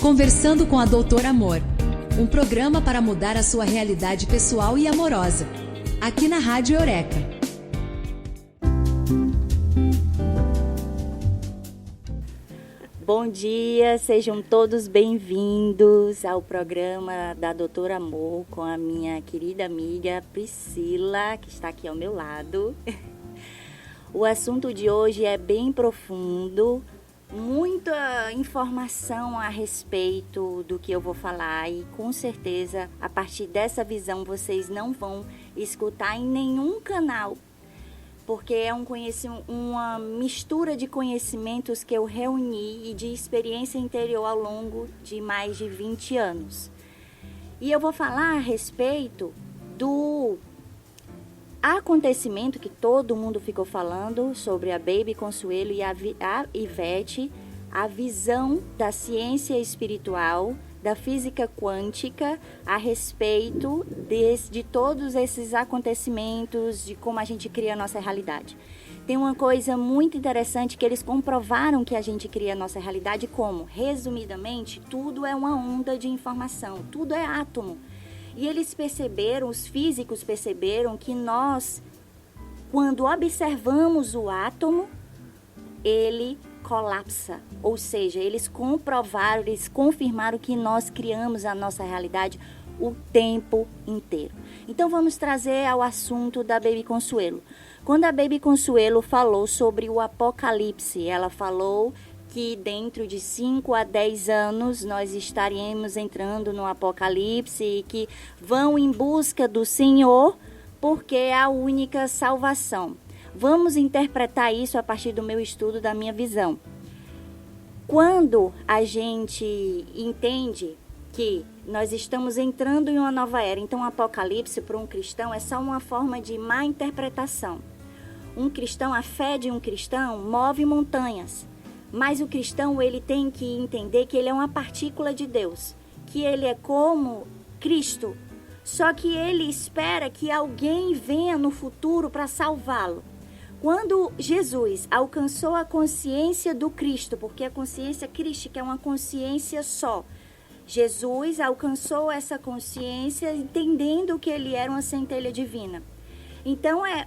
Conversando com a Doutora Amor, um programa para mudar a sua realidade pessoal e amorosa, aqui na Rádio Eureka. Bom dia, sejam todos bem-vindos ao programa da Doutora Amor com a minha querida amiga Priscila, que está aqui ao meu lado. O assunto de hoje é bem profundo, muita informação a respeito do que eu vou falar e com certeza a partir dessa visão vocês não vão escutar em nenhum canal, porque é uma mistura de conhecimentos que eu reuni e de experiência interior ao longo de mais de 20 anos. E eu vou falar a respeito do acontecimento que todo mundo ficou falando sobre a Baby Consuelo e a Ivete, a visão da ciência espiritual, da física quântica a respeito de todos esses acontecimentos, de como a gente cria a nossa realidade. Tem uma coisa muito interessante que eles comprovaram que a gente cria a nossa realidade como, resumidamente, tudo é uma onda de informação, tudo é átomo. E eles perceberam, os físicos perceberam que nós, quando observamos o átomo, ele colapsa. Ou seja, eles comprovaram, eles confirmaram que nós criamos a nossa realidade o tempo inteiro. Então vamos trazer ao assunto da Baby Consuelo. Quando a Baby Consuelo falou sobre o apocalipse, ela falou que dentro de 5 a 10 anos nós estaremos entrando no apocalipse e que vão em busca do Senhor porque é a única salvação. Vamos interpretar isso a partir do meu estudo, da minha visão. Quando a gente entende que nós estamos entrando em uma nova era, então o apocalipse para um cristão é só uma forma de má interpretação. Um cristão, a fé de um cristão move montanhas. Mas o cristão, ele tem que entender que ele é uma partícula de Deus, que ele é como Cristo, só que ele espera que alguém venha no futuro para salvá-lo. Quando Jesus alcançou a consciência do Cristo, porque a consciência crística é uma consciência só, Jesus alcançou essa consciência entendendo que ele era uma centelha divina. Então é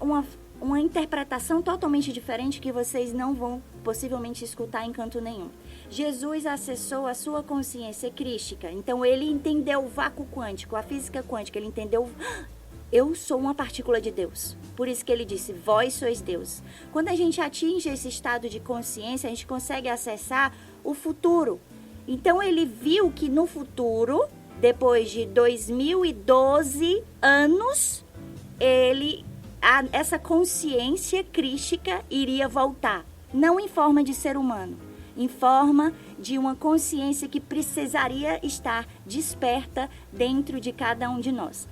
uma interpretação totalmente diferente que vocês não vão possivelmente escutar em canto nenhum. Jesus acessou a sua consciência crística, então ele entendeu o vácuo quântico, a física quântica, ele entendeu, eu sou uma partícula de Deus. Por isso que ele disse, vós sois Deus. Quando a gente atinge esse estado de consciência, a gente consegue acessar o futuro. Então ele viu que no futuro, depois de 2012 anos, essa consciência crística iria voltar, não em forma de ser humano, em forma de uma consciência que precisaria estar desperta dentro de cada um de nós.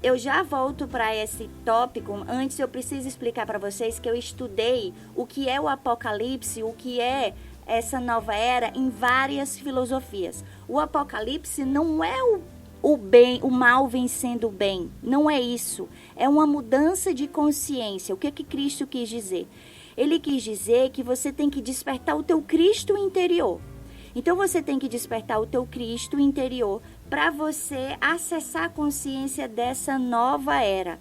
Eu já volto para esse tópico, antes eu preciso explicar para vocês que eu estudei o que é o apocalipse, o que é essa nova era em várias filosofias. O apocalipse não é o bem, o mal vencendo o bem. Não é isso. É uma mudança de consciência. O que Cristo quis dizer? Ele quis dizer que você tem que despertar o teu Cristo interior. Então você tem que despertar o teu Cristo interior para você acessar a consciência dessa nova era.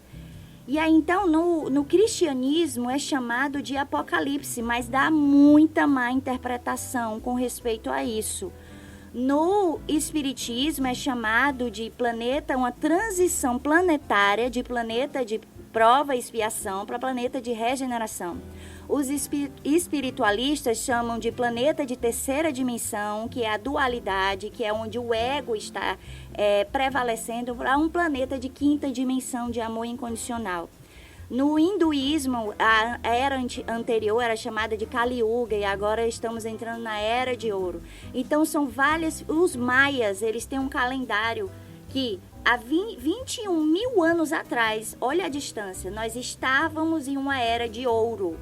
E aí então no cristianismo é chamado de apocalipse, mas dá muita má interpretação com respeito a isso. No espiritismo é chamado de planeta, uma transição planetária de planeta de prova e expiação para planeta de regeneração. Os espiritualistas chamam de planeta de terceira dimensão, que é a dualidade, que é onde o ego está prevalecendo, para um planeta de quinta dimensão de amor incondicional. No hinduísmo, a era anterior era chamada de Kali Yuga e agora estamos entrando na Era de Ouro. Então são várias, os maias, eles têm um calendário que há 21 mil anos atrás, olha a distância, nós estávamos em uma Era de Ouro.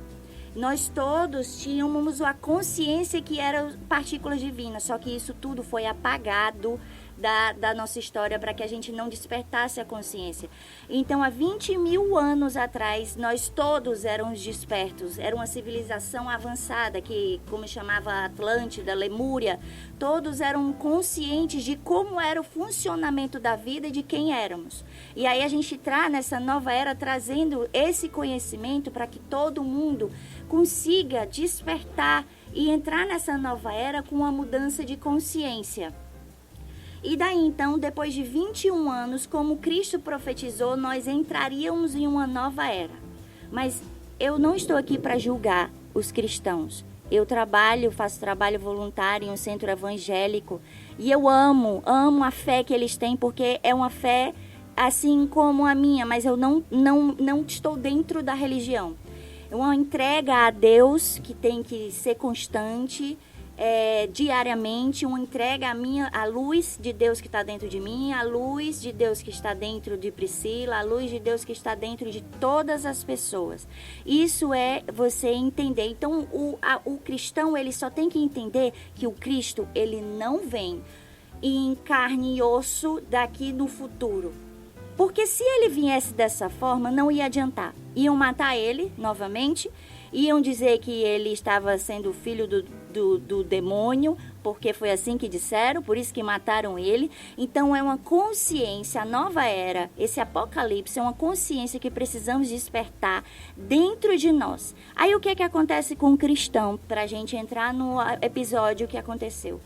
Nós todos tínhamos a consciência que eram partículas divinas, só que isso tudo foi apagado da nossa história para que a gente não despertasse a consciência. Então, há 20 mil anos atrás, nós todos éramos despertos. Era uma civilização avançada, que, como chamava Atlântida, Lemúria, todos eram conscientes de como era o funcionamento da vida e de quem éramos. E aí a gente está nessa nova era trazendo esse conhecimento para que todo mundo consiga despertar e entrar nessa nova era com uma mudança de consciência. E daí então, depois de 21 anos, como Cristo profetizou, nós entraríamos em uma nova era. Mas eu não estou aqui para julgar os cristãos. Eu faço trabalho voluntário em um centro evangélico e eu amo a fé que eles têm, porque é uma fé assim como a minha, mas eu não estou dentro da religião. É uma entrega a Deus que tem que ser constante, diariamente, uma entrega à luz de Deus que está dentro de mim, a luz de Deus que está dentro de Priscila, a luz de Deus que está dentro de todas as pessoas. Isso é você entender. Então, o cristão, ele só tem que entender que o Cristo, ele não vem em carne e osso daqui no futuro. Porque se ele viesse dessa forma, não ia adiantar. Iam matar ele novamente, iam dizer que ele estava sendo filho do demônio, porque foi assim que disseram, por isso que mataram ele. Então é uma consciência, a nova era, esse apocalipse é uma consciência que precisamos despertar dentro de nós. Aí o que é que acontece com o cristão, para a gente entrar no episódio que aconteceu?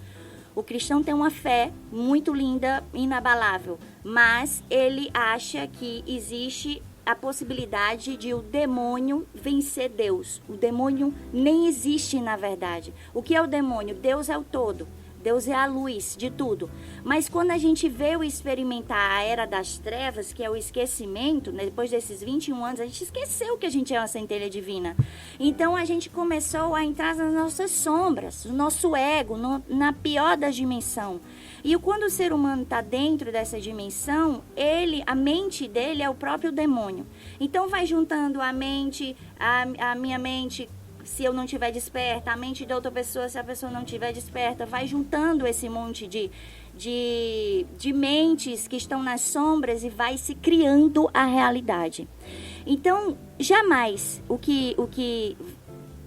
O cristão tem uma fé muito linda, inabalável, mas ele acha que existe a possibilidade de o demônio vencer Deus. O demônio nem existe, na verdade. O que é o demônio? Deus é o todo. Deus é a luz de tudo. Mas quando a gente veio experimentar a era das trevas, que é o esquecimento, né, depois desses 21 anos, a gente esqueceu que a gente é uma centelha divina. Então a gente começou a entrar nas nossas sombras, no nosso ego, na pior das dimensões. E quando o ser humano está dentro dessa dimensão, a mente dele é o próprio demônio. Então vai juntando a mente, a minha mente, se eu não estiver desperta, a mente de outra pessoa, se a pessoa não estiver desperta, vai juntando esse monte de mentes que estão nas sombras e vai se criando a realidade. Então, jamais,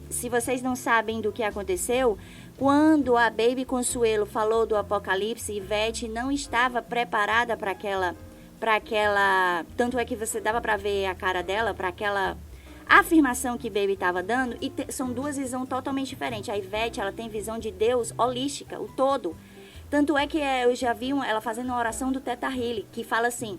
se vocês não sabem do que aconteceu, quando a Baby Consuelo falou do Apocalipse, Ivete não estava preparada para aquela, tanto é que você dava para ver a cara dela, para aquela a afirmação que Baby estava dando, e são duas visões totalmente diferentes. A Ivete, ela tem visão de Deus holística, o todo. Tanto é que eu já vi ela fazendo uma oração do Teta Healy, que fala assim,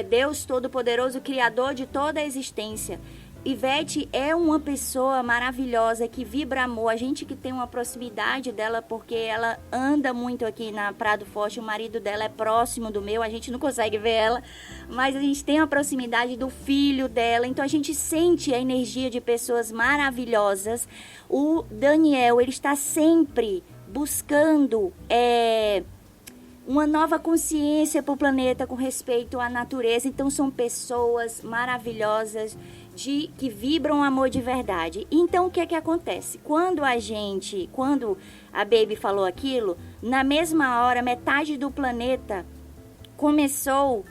Deus Todo-Poderoso, Criador de toda a existência. Ivete é uma pessoa maravilhosa que vibra amor. A gente que tem uma proximidade dela, porque ela anda muito aqui na Prado Forte, o marido dela é próximo do meu, a gente não consegue ver ela, mas a gente tem a proximidade do filho dela, então a gente sente a energia de pessoas maravilhosas. O Daniel, ele está sempre buscando uma nova consciência para o planeta com respeito à natureza. Então são pessoas maravilhosas que vibram amor de verdade. Então o que é que acontece? Quando a Baby falou aquilo, na mesma hora metade do planeta começou,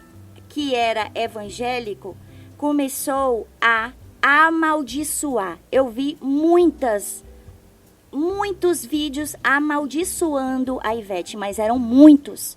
que era evangélico, começou a amaldiçoar. Eu vi muitos vídeos amaldiçoando a Ivete, mas eram muitos.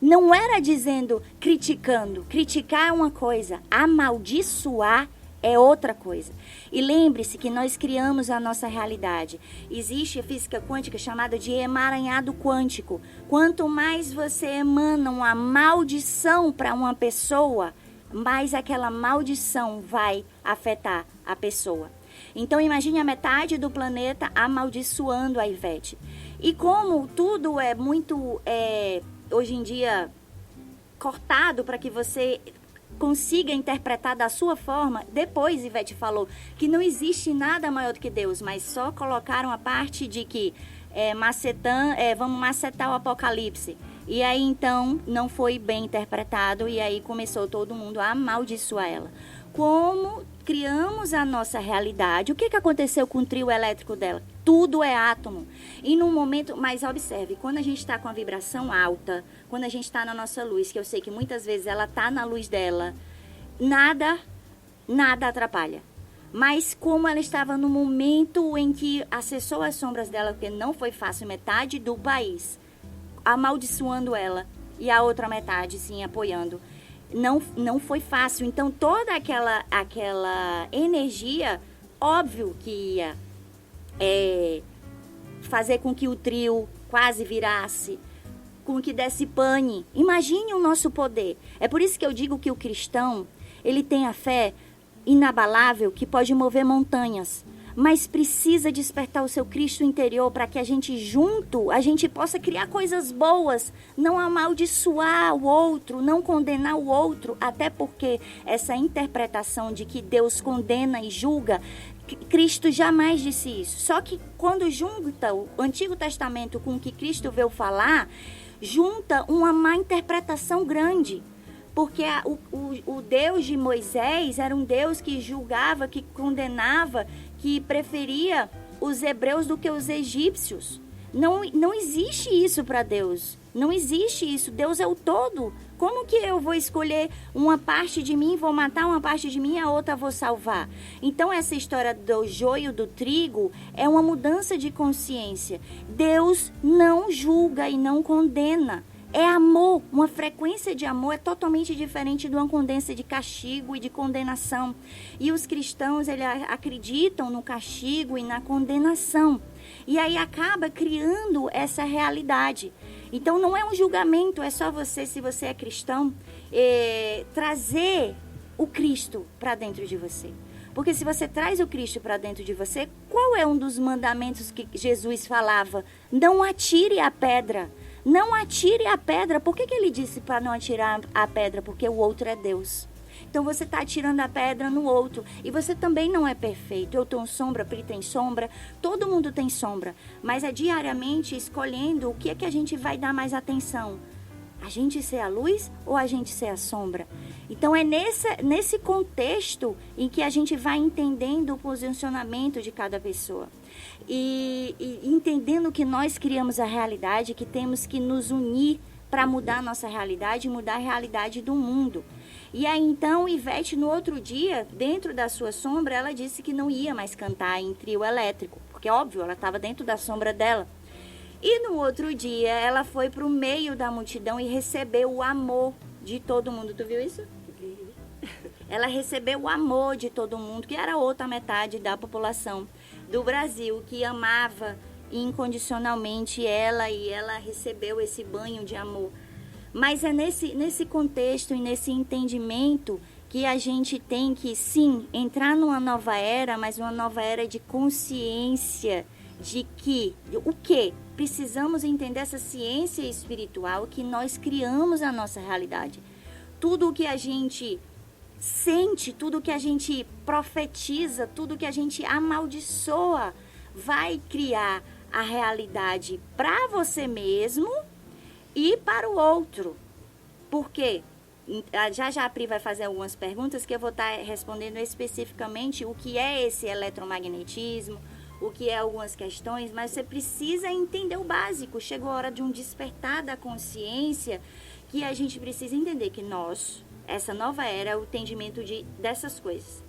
Não era dizendo, criticando. Criticar é uma coisa, amaldiçoar é outra coisa. E lembre-se que nós criamos a nossa realidade. Existe a física quântica chamada de emaranhado quântico. Quanto mais você emana uma maldição para uma pessoa, mais aquela maldição vai afetar a pessoa. Então imagine a metade do planeta amaldiçoando a Ivete. E como tudo é muito, hoje em dia, cortado para que você consiga interpretar da sua forma, depois Ivete falou que não existe nada maior do que Deus, mas só colocaram a parte de que vamos macetar o Apocalipse. E aí então não foi bem interpretado e aí começou todo mundo a amaldiçoar ela. Como criamos a nossa realidade, o que aconteceu com o trio elétrico dela? Tudo é átomo. E num momento, mas observe, quando a gente está com a vibração alta, quando a gente está na nossa luz, que eu sei que muitas vezes ela está na luz dela, nada atrapalha. Mas como ela estava no momento em que acessou as sombras dela, porque não foi fácil, metade do país amaldiçoando ela e a outra metade, sim, apoiando. Não foi fácil. Então, toda aquela energia, óbvio que ia fazer com que o trio quase virasse, com que desse pane. Imagine o nosso poder. É por isso que eu digo que o cristão, ele tem a fé inabalável que pode mover montanhas, mas precisa despertar o seu Cristo interior para que a gente junto, a gente possa criar coisas boas, não amaldiçoar o outro, não condenar o outro, até porque essa interpretação de que Deus condena e julga, Cristo jamais disse isso. Só que quando junta o Antigo Testamento com o que Cristo veio falar, junta uma má interpretação grande. Porque o Deus de Moisés era um Deus que julgava, que condenava, que preferia os hebreus do que os egípcios. Não existe isso para Deus. Não existe isso. Deus é o todo. Como que eu vou escolher uma parte de mim, vou matar uma parte de mim e a outra vou salvar? Então, essa história do joio do trigo é uma mudança de consciência. Deus não julga e não condena. É amor, uma frequência de amor é totalmente diferente de uma condência de castigo e de condenação. E os cristãos, eles acreditam no castigo e na condenação. E aí acaba criando essa realidade. Então não é um julgamento, é só você, se você é cristão, trazer o Cristo para dentro de você. Porque se você traz o Cristo para dentro de você, qual é um dos mandamentos que Jesus falava? Não atire a pedra. Não atire a pedra. Por que ele disse para não atirar a pedra? Porque o outro é Deus. Então você está atirando a pedra no outro. E você também não é perfeito. Eu tenho sombra, Pri tem sombra. Todo mundo tem sombra. Mas é diariamente escolhendo o que é que a gente vai dar mais atenção. A gente ser a luz ou a gente ser a sombra? Então é nesse contexto em que a gente vai entendendo o posicionamento de cada pessoa. E entendendo que nós criamos a realidade, que temos que nos unir para mudar a nossa realidade e mudar a realidade do mundo. E aí então Ivete, no outro dia, dentro da sua sombra, ela disse que não ia mais cantar em trio elétrico, porque óbvio, ela estava dentro da sombra dela. E no outro dia, ela foi para o meio da multidão e recebeu o amor de todo mundo. Tu viu isso? Ela recebeu o amor de todo mundo, que era outra metade da população do Brasil, que amava incondicionalmente ela, e ela recebeu esse banho de amor. Mas é nesse contexto e nesse entendimento que a gente tem que, sim, entrar numa nova era, mas uma nova era de consciência de que, o quê? Precisamos entender essa ciência espiritual que nós criamos a nossa realidade. Tudo o que a gente sente, tudo que a gente profetiza, tudo que a gente amaldiçoa, vai criar a realidade para você mesmo e para o outro. Por quê? Já a Pri vai fazer algumas perguntas que eu vou estar respondendo especificamente o que é esse eletromagnetismo, o que é algumas questões, mas você precisa entender o básico. Chegou a hora de um despertar da consciência, que a gente precisa entender que nós, essa nova era, é o entendimento dessas coisas.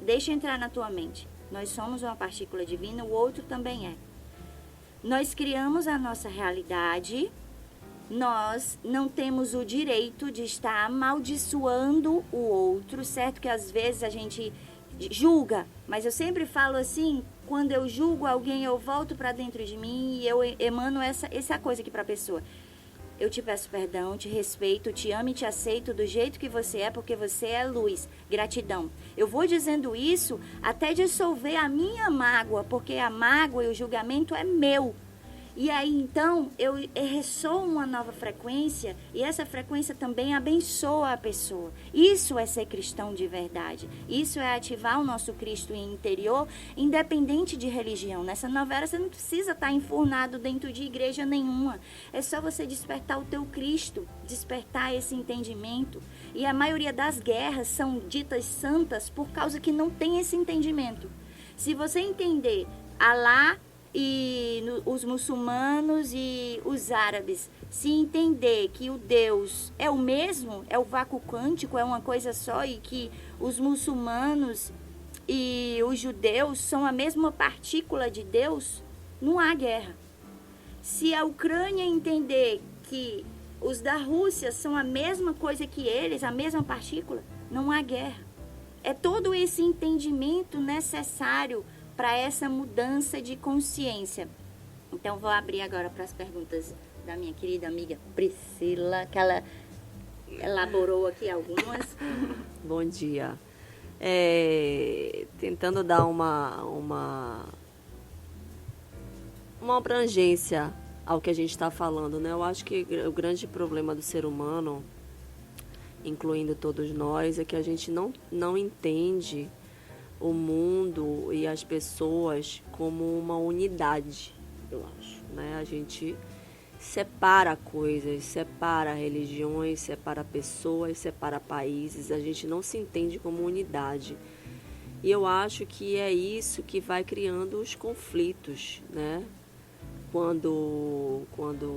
Deixa entrar na tua mente. Nós somos uma partícula divina, o outro também é. Nós criamos a nossa realidade, nós não temos o direito de estar amaldiçoando o outro, certo? Que às vezes a gente julga, mas eu sempre falo assim, quando eu julgo alguém, eu volto para dentro de mim e eu emano essa coisa aqui para a pessoa. Eu te peço perdão, te respeito, te amo e te aceito do jeito que você é, porque você é luz. Gratidão. Eu vou dizendo isso até dissolver a minha mágoa, porque a mágoa e o julgamento é meu. E aí, então, eu ressoo uma nova frequência e essa frequência também abençoa a pessoa. Isso é ser cristão de verdade. Isso é ativar o nosso Cristo interior, independente de religião. Nessa nova era, você não precisa estar enfurnado dentro de igreja nenhuma. É só você despertar o teu Cristo, despertar esse entendimento. E a maioria das guerras são ditas santas por causa que não tem esse entendimento. Se você entender Alá e os muçulmanos e os árabes se entender que o Deus é o mesmo, é o vácuo quântico, é uma coisa só, e que os muçulmanos e os judeus são a mesma partícula de Deus, não há guerra. Se a Ucrânia entender que os da Rússia são a mesma coisa que eles, a mesma partícula, não há guerra. É todo esse entendimento necessário para essa mudança de consciência. Então, vou abrir agora para as perguntas da minha querida amiga Priscila, que ela elaborou aqui algumas. Bom dia. Tentando dar uma abrangência ao que a gente está falando, né? Eu acho que o grande problema do ser humano, incluindo todos nós, é que a gente não entende o mundo e as pessoas como uma unidade, eu acho, né? A gente separa coisas, separa religiões, separa pessoas, separa países, a gente não se entende como unidade. E eu acho que é isso que vai criando os conflitos, né? Quando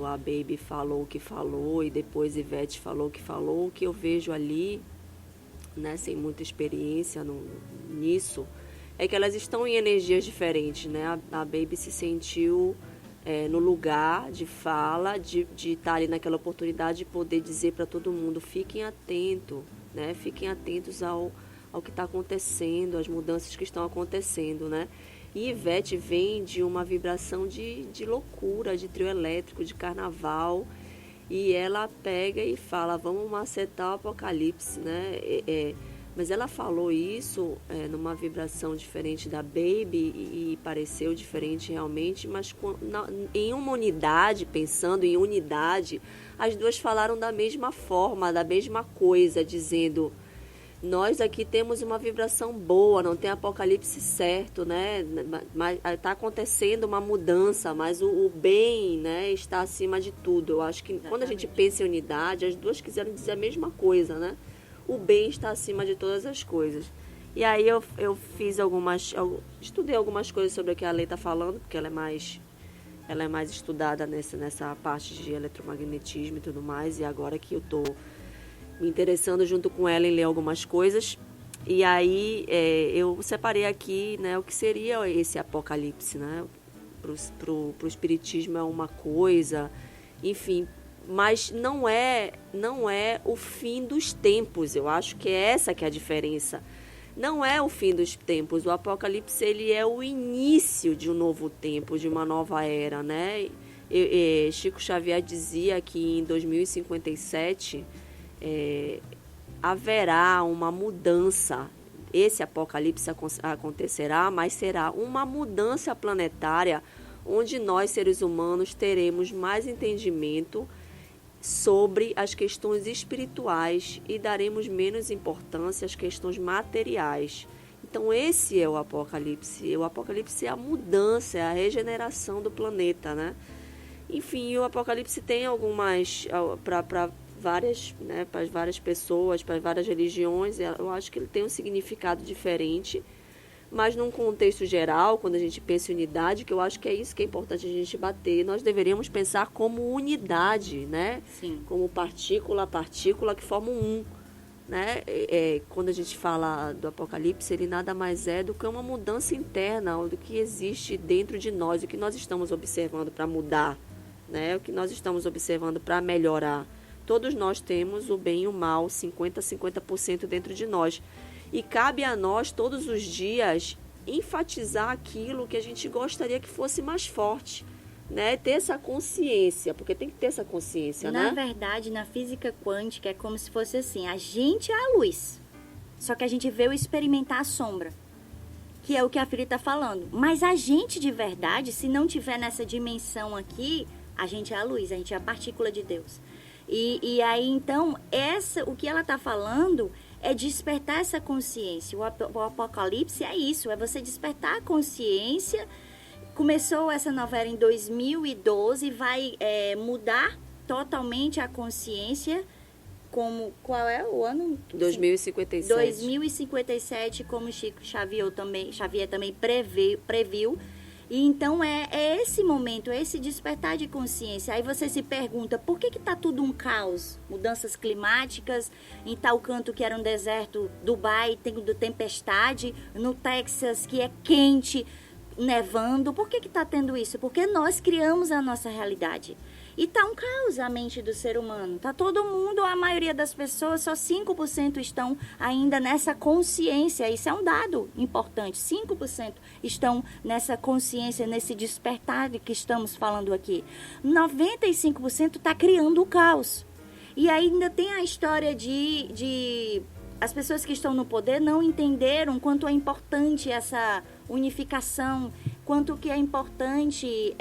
a Baby falou o que falou e depois Ivete falou o que falou, o que eu vejo ali, né, sem muita experiência nisso, é que elas estão em energias diferentes, né? A Baby se sentiu no lugar de fala, de estar ali naquela oportunidade de poder dizer para todo mundo, fiquem atentos, né? Fiquem atentos ao que está acontecendo, às mudanças que estão acontecendo, né? E Ivete vem de uma vibração de loucura, de trio elétrico, de carnaval, e ela pega e fala, vamos macetar o apocalipse, né? Mas ela falou isso numa vibração diferente da Baby e pareceu diferente realmente, mas em uma unidade, pensando em unidade, as duas falaram da mesma forma, da mesma coisa, dizendo, nós aqui temos uma vibração boa, não tem apocalipse certo, né? Mas está acontecendo uma mudança, mas o bem, né, está acima de tudo. Eu acho que Exatamente. Quando a gente pensa em unidade, as duas quiseram dizer a mesma coisa, né? O bem está acima de todas as coisas. E aí eu estudei algumas coisas sobre o que a Lei está falando, porque ela é mais estudada nessa parte de eletromagnetismo e tudo mais, e agora que eu estou me interessando junto com ela em ler algumas coisas. E aí eu separei aqui, né, o que seria esse apocalipse, né? Pro espiritismo é uma coisa, enfim, mas não é o fim dos tempos. Eu acho que é essa que é a diferença. Não é o fim dos tempos. O apocalipse, ele é o início de um novo tempo, de uma nova era, né? Chico Xavier dizia que em 2057 haverá uma mudança. Esse apocalipse acontecerá, mas será uma mudança planetária, onde nós, seres humanos, teremos mais entendimento sobre as questões espirituais e daremos menos importância às questões materiais. Então, esse é o apocalipse. O apocalipse é a mudança, é a regeneração do planeta, né? Enfim, o apocalipse tem algumas para várias, né, para várias pessoas, para várias religiões. Eu acho que ele tem um significado diferente, mas num contexto geral, quando a gente pensa em unidade, que eu acho que é isso que é importante a gente bater, nós deveríamos pensar como unidade, né? Sim. Como partícula a partícula que formam um, né? Quando a gente fala do apocalipse, ele nada mais é do que uma mudança interna, do que existe dentro de nós, o que nós estamos observando para mudar, né? O que nós estamos observando para melhorar. Todos nós temos o bem e o mal, 50% dentro de nós. E cabe a nós, todos os dias, enfatizar aquilo que a gente gostaria que fosse mais forte, né? Ter essa consciência, porque tem que ter essa consciência, né? Na verdade, na física quântica, é como se fosse assim, a gente é a luz, só que a gente veio experimentar a sombra, que é o que a Fili está falando. Mas a gente, de verdade, se não tiver nessa dimensão aqui, a gente é a luz, a gente é a partícula de Deus. E aí, então, o que ela está falando é despertar essa consciência. O apocalipse é isso, é você despertar a consciência. Começou essa novela em 2012, vai mudar totalmente a consciência. Qual é o ano? 2057. 2057, como Chico Xavier também previu. E então é esse momento, é esse despertar de consciência. Aí você se pergunta, por que está tudo um caos? Mudanças climáticas, em tal canto que era um deserto, Dubai tem tempestade, no Texas que é quente, nevando. Por que está tendo isso? Porque nós criamos a nossa realidade. E está um caos a mente do ser humano. Está todo mundo, a maioria das pessoas, só 5% estão ainda nessa consciência. Isso é um dado importante. 5% estão nessa consciência, nesse despertar que estamos falando aqui. 95% está criando o caos. E ainda tem a história de as pessoas que estão no poder não entenderam quanto é importante essa unificação, quanto que é importante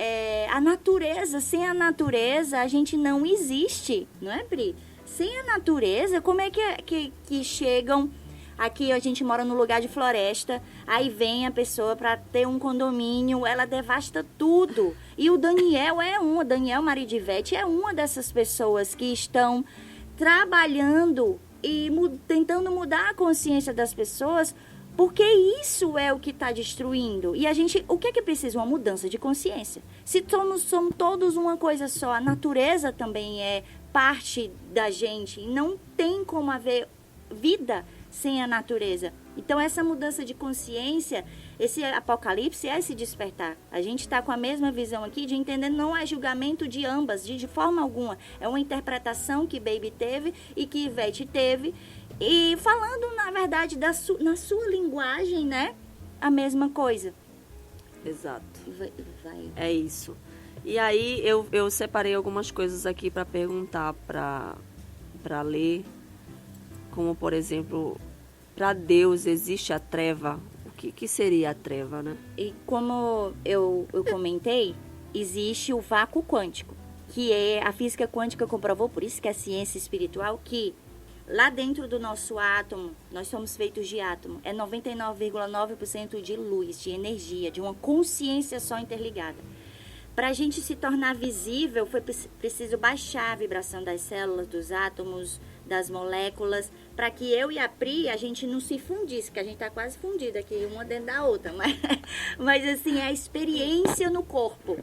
a natureza. Sem a natureza, a gente não existe, não é, Pri? Sem a natureza, como é que chegam... Aqui a gente mora num lugar de floresta, aí vem a pessoa para ter um condomínio, ela devasta tudo. E o Daniel Daniel marido de Ivete é uma dessas pessoas que estão trabalhando e tentando mudar a consciência das pessoas, porque isso é o que está destruindo. E o que é que precisa? Uma mudança de consciência. Se somos todos uma coisa só, a natureza também é parte da gente. E não tem como haver vida sem a natureza. Então, essa mudança de consciência, esse apocalipse é esse despertar. A gente está com a mesma visão aqui de entender, não é julgamento de ambas, de forma alguma. É uma interpretação que Baby teve e que Ivete teve. E falando, na verdade, na sua linguagem, né? A mesma coisa. Exato. Vai. É isso. E aí, eu separei algumas coisas aqui para perguntar, para ler. Como, por exemplo, para Deus existe a treva? O que seria a treva, né? E como eu comentei, existe o vácuo quântico, que a física quântica comprovou, por isso que é a ciência espiritual, que lá dentro do nosso átomo, nós somos feitos de átomo, é 99,9% de luz, de energia, de uma consciência só interligada. Para a gente se tornar visível, foi preciso baixar a vibração das células, dos átomos, das moléculas, para que eu e a Pri, a gente não se fundisse, que a gente está quase fundida aqui, uma dentro da outra, mas assim, é a experiência no corpo.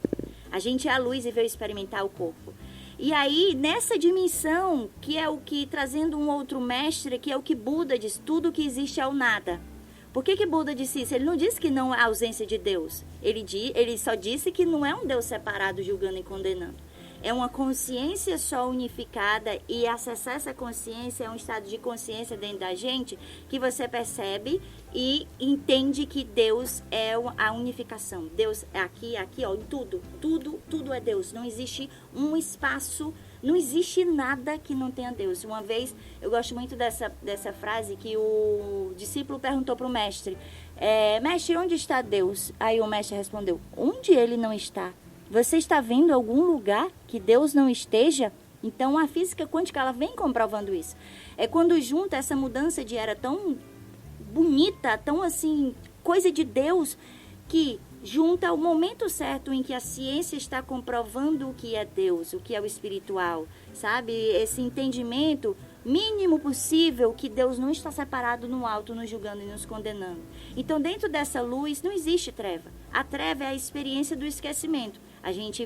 A gente é a luz e veio experimentar o corpo. E aí, nessa dimensão, que é o que, trazendo um outro mestre, que é o que Buda diz, tudo que existe é o nada. Por que Buda disse isso? Ele não disse que não há ausência de Deus. Ele só disse que não é um Deus separado, julgando e condenando. É uma consciência só unificada, e acessar essa consciência é um estado de consciência dentro da gente que você percebe e entende que Deus é a unificação. Deus é aqui, ó, em tudo. Tudo é Deus. Não existe um espaço, não existe nada que não tenha Deus. Uma vez, eu gosto muito dessa frase que o discípulo perguntou para o mestre, mestre, onde está Deus? Aí o mestre respondeu, onde ele não está? Você está vendo algum lugar que Deus não esteja? Então, a física quântica, ela vem comprovando isso. É quando junta essa mudança de era tão bonita, tão assim, coisa de Deus, que junta o momento certo em que a ciência está comprovando o que é Deus, o que é o espiritual, sabe? Esse entendimento mínimo possível que Deus não está separado no alto, nos julgando e nos condenando. Então, dentro dessa luz, não existe treva. A treva é a experiência do esquecimento. A gente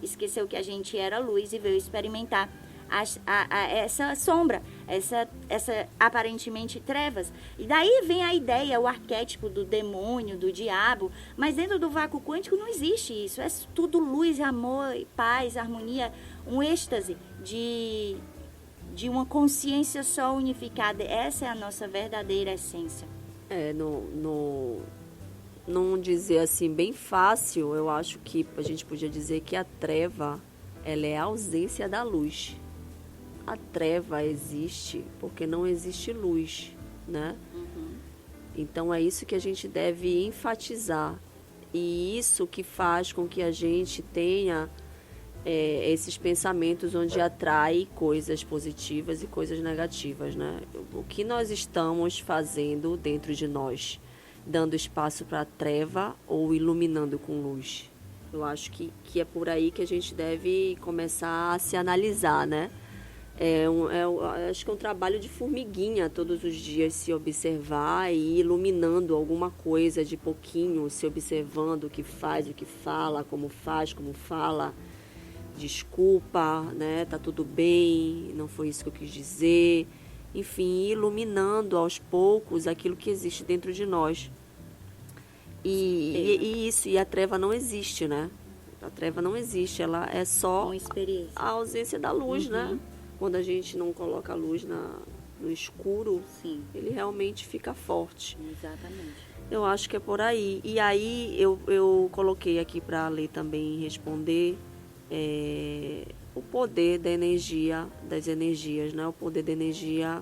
esqueceu que a gente era luz e veio experimentar essa sombra, essa aparentemente trevas. E daí vem a ideia, o arquétipo do demônio, do diabo, mas dentro do vácuo quântico não existe isso. É tudo luz, amor, paz, harmonia, um êxtase de uma consciência só unificada. Essa é a nossa verdadeira essência. Não dizer assim bem fácil, eu acho que a gente podia dizer que a treva, ela é a ausência da luz. A treva existe porque não existe luz, né? Uhum. Então é isso que a gente deve enfatizar. E isso que faz com que a gente tenha esses pensamentos onde atrai coisas positivas e coisas negativas, né? O que nós estamos fazendo dentro de nós? Dando espaço para a treva ou iluminando com luz? Eu acho que é por aí que a gente deve começar a se analisar, né? Acho que é um trabalho de formiguinha todos os dias, se observar e ir iluminando alguma coisa de pouquinho, se observando o que faz, o que fala, como fala, desculpa, né? Tá tudo bem, não foi isso que eu quis dizer. Enfim, ir iluminando aos poucos aquilo que existe dentro de nós. E a treva não existe, né? A treva não existe, ela é só a ausência da luz, né? Quando a gente não coloca a luz no escuro, Sim. Ele realmente fica forte. Exatamente. Eu acho que é por aí. E aí eu coloquei aqui para a Lê também responder o poder da energia, das energias, né? O poder da energia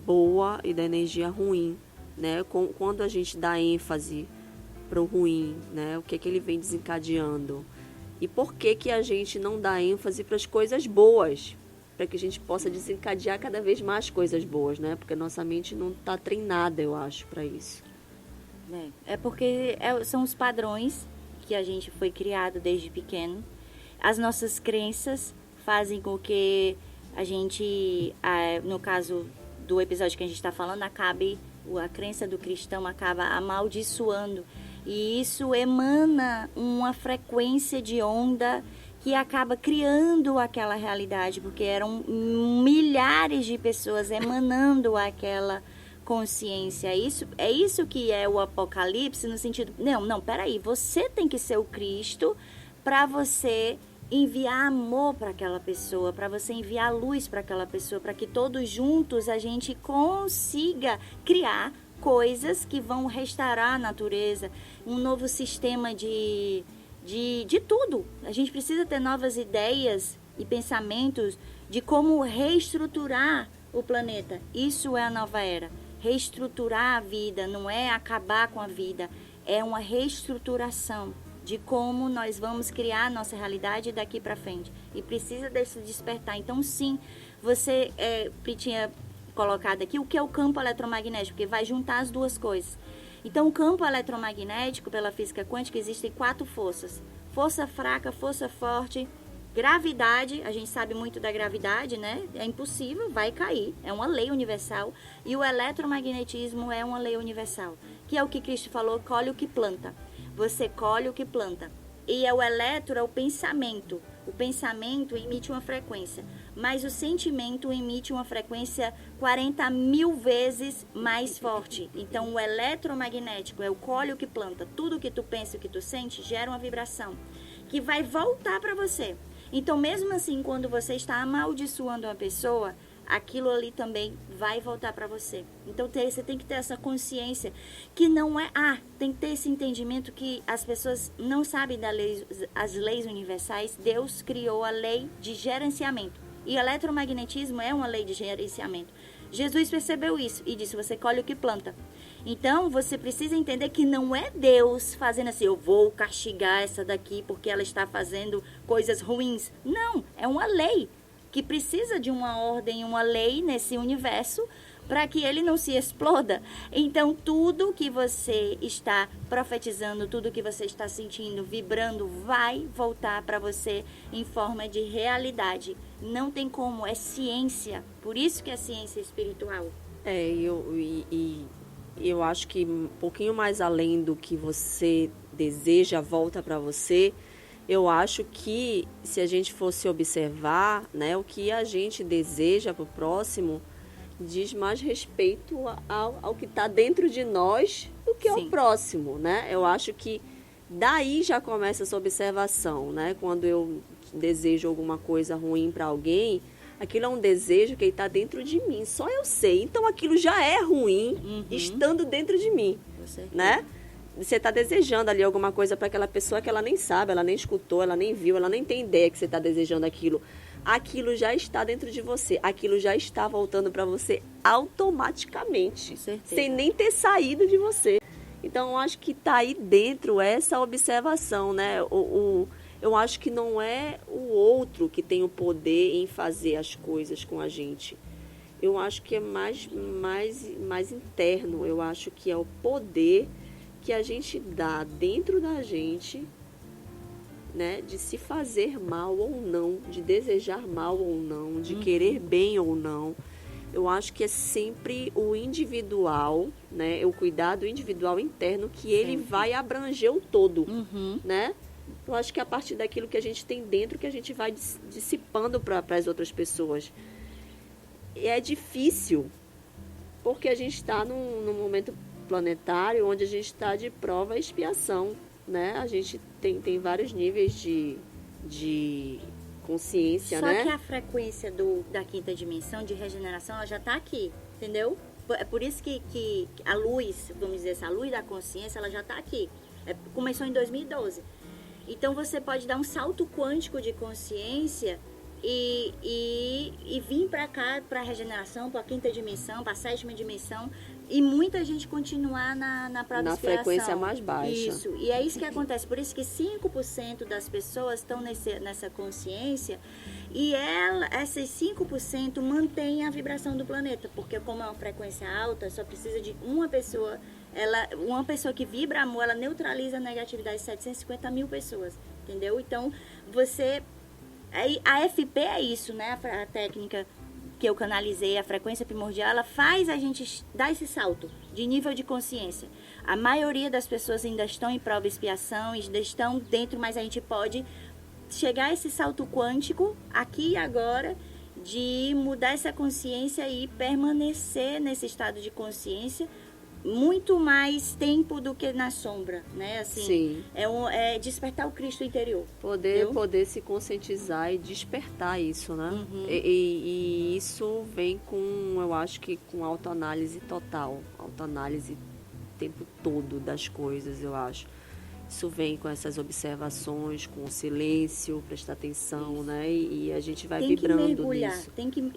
boa e da energia ruim, né? Quando a gente dá ênfase para o ruim, né? O que é que ele vem desencadeando? E por que que a gente não dá ênfase para as coisas boas? Para que a gente possa desencadear cada vez mais coisas boas, né? Porque a nossa mente não está treinada, eu acho, para isso. É porque são os padrões que a gente foi criado desde pequeno. As nossas crenças fazem com que a gente, no caso do episódio que a gente está falando, a crença do cristão acaba amaldiçoando. E isso emana uma frequência de onda que acaba criando aquela realidade, porque eram milhares de pessoas emanando aquela consciência. É isso que é o Apocalipse, no sentido, não, peraí, você tem que ser o Cristo para você enviar amor para aquela pessoa, para você enviar luz para aquela pessoa, para que todos juntos a gente consiga criar coisas que vão restaurar a natureza, um novo sistema de tudo. A gente precisa ter novas ideias e pensamentos de como reestruturar o planeta. Isso é a nova era. Reestruturar a vida, não é acabar com a vida, é uma reestruturação de como nós vamos criar a nossa realidade daqui para frente. E precisa desse despertar. Então, sim, você tinha colocado aqui o que é o campo eletromagnético, porque vai juntar as duas coisas. Então, o campo eletromagnético, pela física quântica, existem 4 forças. Força fraca, força forte, gravidade, a gente sabe muito da gravidade, né? É impossível, vai cair, é uma lei universal. E o eletromagnetismo é uma lei universal, que é o que Cristo falou, colhe o que planta. Você colhe o que planta. E o eletro é o pensamento. O pensamento emite uma frequência, mas o sentimento emite uma frequência 40.000 vezes mais forte. Então, o eletromagnético é o colhe o que planta. Tudo que tu pensa e o que tu sente gera uma vibração que vai voltar para você. Então, mesmo assim, quando você está amaldiçoando uma pessoa, aquilo ali também vai voltar para você. Então, você tem que ter essa consciência que não é... tem que ter esse entendimento que as pessoas não sabem as leis universais. Deus criou a lei de gerenciamento. E o eletromagnetismo é uma lei de gerenciamento. Jesus percebeu isso e disse, você colhe o que planta. Então, você precisa entender que não é Deus fazendo assim, eu vou castigar essa daqui porque ela está fazendo coisas ruins. Não, é uma lei que precisa de uma ordem, uma lei nesse universo para que ele não se exploda. Então, tudo que você está profetizando, tudo que você está sentindo, vibrando, vai voltar para você em forma de realidade. Não tem como, é ciência. Por isso que é ciência espiritual. Eu acho que um pouquinho mais além do que você deseja, volta para você. Eu acho que se a gente fosse observar, né, o que a gente deseja para o próximo diz mais respeito ao que está dentro de nós do que ao próximo, né? Eu acho que daí já começa essa observação, né? Quando eu desejo alguma coisa ruim para alguém, aquilo é um desejo que está dentro de mim, só eu sei. Então aquilo já é ruim estando dentro de mim, né? Você está desejando ali alguma coisa para aquela pessoa que ela nem sabe, ela nem escutou, ela nem viu, ela nem tem ideia que você está desejando aquilo. Aquilo já está dentro de você, aquilo já está voltando para você automaticamente, sem nem ter saído de você. Então, eu acho que está aí dentro essa observação, né? Eu acho que não é o outro que tem o poder em fazer as coisas com a gente. Eu acho que é mais interno, eu acho que é o poder que a gente dá dentro da gente né, de se fazer mal ou não, de desejar mal ou não, de querer bem ou não. Eu acho que é sempre o individual, né, o cuidado individual interno, que ele vai abranger o todo, né? Eu acho que é a partir daquilo que a gente tem dentro que a gente vai dissipando para as outras pessoas. E é difícil, porque a gente está num momento planetário onde a gente está de prova e expiação, né? A gente tem vários níveis de consciência, Só né? que a frequência da quinta dimensão de regeneração, ela já está aqui, entendeu? É por isso que a luz, vamos dizer assim, a luz da consciência, ela já está aqui. Começou em 2012. Então, você pode dar um salto quântico de consciência e vir para cá, para a regeneração, para a quinta dimensão, para a sétima dimensão, e muita gente continuar na própria Na inspiração. frequência mais baixa. Isso, e é isso que acontece. Por isso que 5% das pessoas estão nessa consciência, e esses 5% mantêm a vibração do planeta, porque como é uma frequência alta, só precisa de uma pessoa. Uma pessoa que vibra amor, ela neutraliza a negatividade de 750 mil pessoas, entendeu? Então, a FP é isso, né? A técnica que eu canalizei, a frequência primordial, ela faz a gente dar esse salto de nível de consciência. A maioria das pessoas ainda estão em prova e expiação, ainda estão dentro, mas a gente pode chegar a esse salto quântico, aqui e agora, de mudar essa consciência e permanecer nesse estado de consciência muito mais tempo do que na sombra, né? Assim, Sim. É despertar o Cristo interior. Poder se conscientizar e despertar isso, né? E isso vem com, eu acho que com autoanálise total, autoanálise o tempo todo das coisas, eu acho. Isso vem com essas observações, com o silêncio, prestar atenção, né? E a gente vai vibrando que mergulhar, nisso.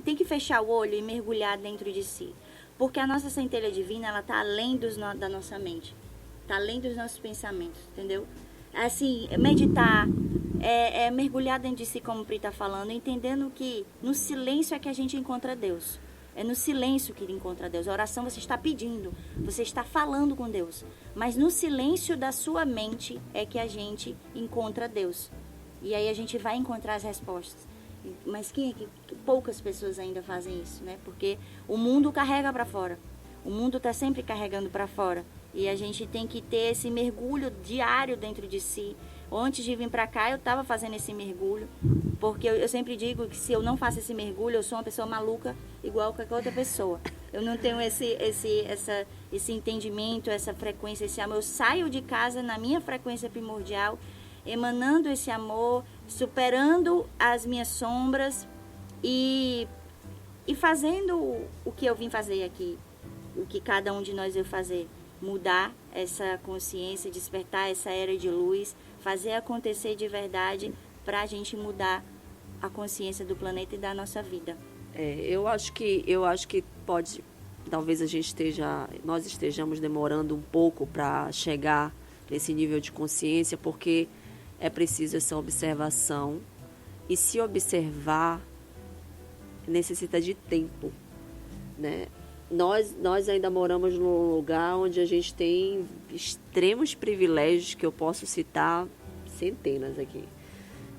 Tem que fechar o olho e mergulhar dentro de si. Porque a nossa centelha divina, ela está além da nossa mente. Está além dos nossos pensamentos, entendeu? Assim, meditar, mergulhar dentro de si, como o Pri está falando, entendendo que no silêncio é que a gente encontra Deus. É no silêncio que ele encontra Deus. A oração você está pedindo, você está falando com Deus. Mas no silêncio da sua mente é que a gente encontra Deus. E aí a gente vai encontrar as respostas. Mas poucas pessoas ainda fazem isso, né? Porque o mundo carrega para fora. O mundo está sempre carregando para fora. E a gente tem que ter esse mergulho diário dentro de si. Antes de vir para cá, eu estava fazendo esse mergulho. Porque eu sempre digo que se eu não faço esse mergulho, eu sou uma pessoa maluca igual qualquer outra pessoa. Eu não tenho esse entendimento, essa frequência, esse amor. Eu saio de casa na minha frequência primordial, emanando esse amor, superando as minhas sombras e fazendo o que eu vim fazer aqui, o que cada um de nós veio fazer, mudar essa consciência, despertar essa era de luz, fazer acontecer de verdade para a gente mudar a consciência do planeta e da nossa vida. Eu acho que pode, talvez nós estejamos demorando um pouco para chegar nesse nível de consciência, porque é preciso essa observação, e se observar necessita de tempo, né? Nós ainda moramos num lugar onde a gente tem extremos privilégios, que eu posso citar centenas aqui,